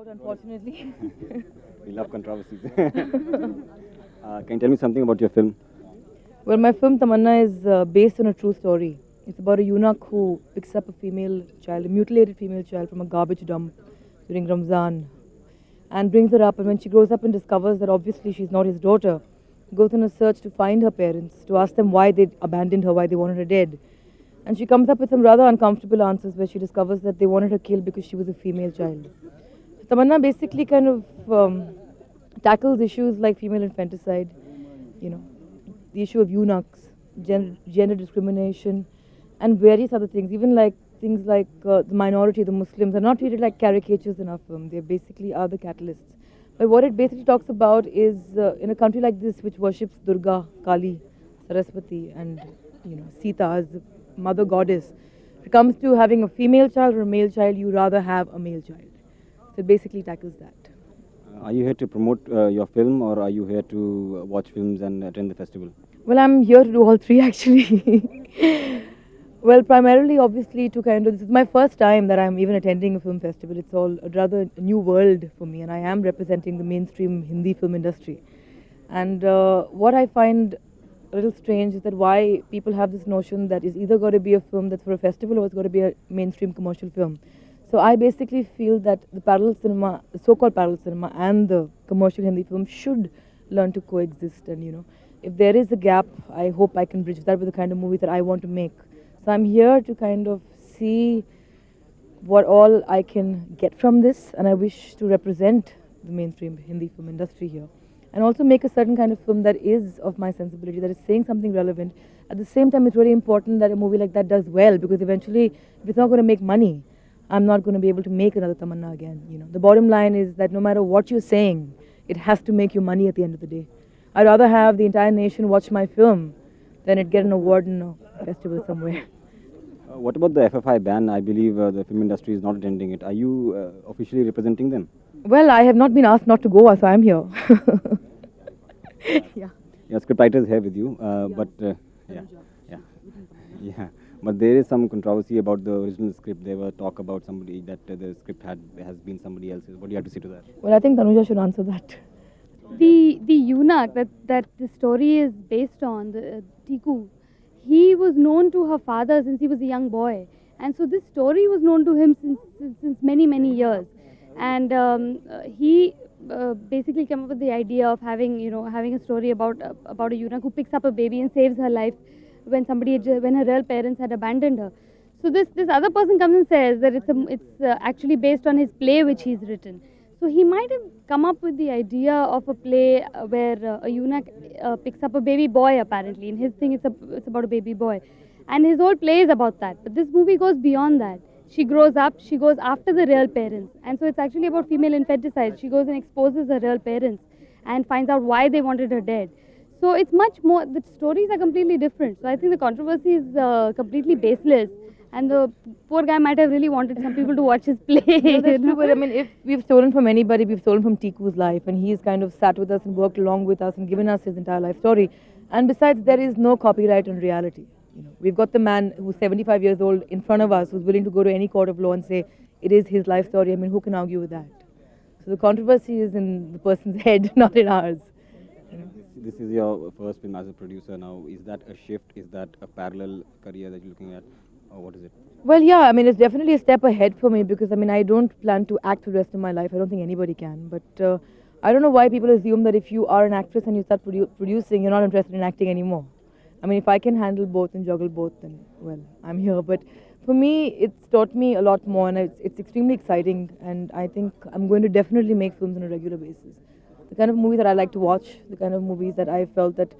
out, unfortunately. We love controversies. Can you tell me something about your film? Well, my film Tamanna is based on a true story. It's about a eunuch who picks up a female child, a mutilated female child from a garbage dump during Ramzan and brings her up. And when she grows up and discovers that obviously she's not his daughter, he goes on a search to find her parents, to ask them why they abandoned her, why they wanted her dead. And she comes up with some rather uncomfortable answers where she discovers that they wanted her killed because she was a female child. Tamanna basically kind of tackles issues like female infanticide, you know, the issue of eunuchs, gender discrimination, and various other things. Even like things like the minority, the Muslims, are not treated like caricatures in our film. They basically are the catalysts. But what it basically talks about is in a country like this, which worships Durga, Kali, Saraswati, and Sita as the mother goddess, if it comes to having a female child or a male child, you rather have a male child. So it basically tackles that. Are you here to promote your film, or are you here to watch films and attend the festival? Well, I'm here to do all three actually. Well, primarily, obviously, to kind of, this is my first time that I'm even attending a film festival. It's all a rather new world for me, and I am representing the mainstream Hindi film industry. And what I find a little strange is that why people have this notion that it's either got to be a film that's for a festival or it's got to be a mainstream commercial film. So I basically feel that the parallel cinema, the so-called parallel cinema, and the commercial Hindi film should learn to coexist. And if there is a gap, I hope I can bridge that with the kind of movies that I want to make. So I'm here to kind of see what all I can get from this, and I wish to represent the mainstream Hindi film industry here. And also make a certain kind of film that is of my sensibility, that is saying something relevant. At the same time, it's really important that a movie like that does well, because eventually, if it's not going to make money, I'm not going to be able to make another Tamanna again. The bottom line is that no matter what you're saying, it has to make you money at the end of the day. I'd rather have the entire nation watch my film than it get an award in a festival somewhere. What about the FFI ban? I believe the film industry is not attending it. Are you officially representing them? Well, I have not been asked not to go, so I'm here. Yeah. Your script writer is here with you, yeah. But there is some controversy about the original script. There were talk about somebody that the script has been somebody else's. What do you have to say to that? Well, I think Tanuja should answer that. The eunuch that the story is based on, the Tikku, he was known to her father since he was a young boy, and so this story was known to him since many years, and he basically came up with the idea of having a story about a eunuch who picks up a baby and saves her life when her real parents had abandoned her. So this other person comes and says that it's actually based on his play which he's written. So he might have come up with the idea of a play where a eunuch picks up a baby boy. Apparently, in his thing, it's about a baby boy, and his whole play is about that. But this movie goes beyond that. She grows up, she goes after the real parents, and so it's actually about female infanticide. She goes and exposes her real parents and finds out why they wanted her dead. So it's much more. The stories are completely different. So I think the controversy is completely baseless. And the poor guy might have really wanted some people to watch his play. That's true, but I mean, if we've stolen from anybody, we've stolen from Tikku's life, and he's kind of sat with us and worked along with us and given us his entire life story. And besides, there is no copyright on reality. We've got the man who's 75 years old in front of us, who's willing to go to any court of law and say it is his life story. I mean, who can argue with that? So the controversy is in the person's head, not in ours. This is your first film as a producer now. Is that a shift? Is that a parallel career that you're looking at? Or what is it? Well, yeah, I mean, it's definitely a step ahead for me because, I mean, I don't plan to act for the rest of my life. I don't think anybody can. But I don't know why people assume that if you are an actress and you start producing, you're not interested in acting anymore. I mean, if I can handle both and juggle both, then, well, I'm here. But for me, it's taught me a lot more, and it's extremely exciting. And I think I'm going to definitely make films on a regular basis. The kind of movies that I like to watch, the kind of movies that I felt that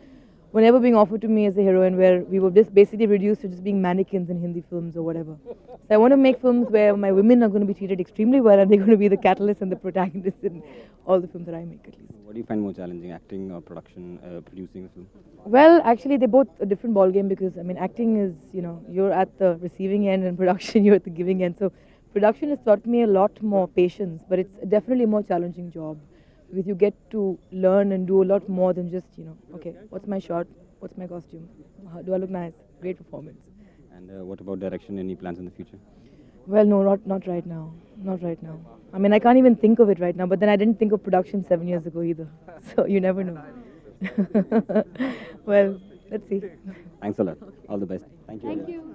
were never being offered to me as a heroine, where we were just basically reduced to just being mannequins in Hindi films or whatever. So I want to make films where my women are going to be treated extremely well, and they're going to be the catalyst and the protagonist in all the films that I make, at least. What do you find more challenging, acting or production, producing a film? Well, actually, they're both a different ballgame because, I mean, acting is, you're at the receiving end, and production, you're at the giving end. So production has taught me a lot more patience, but it's definitely a more challenging job. Because you get to learn and do a lot more than just, okay, what's my shot? What's my costume? How do I look nice? Great performance. And what about direction? Any plans in the future? Well, no, not right now. Not right now. I mean, I can't even think of it right now. But then I didn't think of production 7 years ago either. So you never know. Well, let's see. Thanks a lot. All the best. Thank you. Thank you.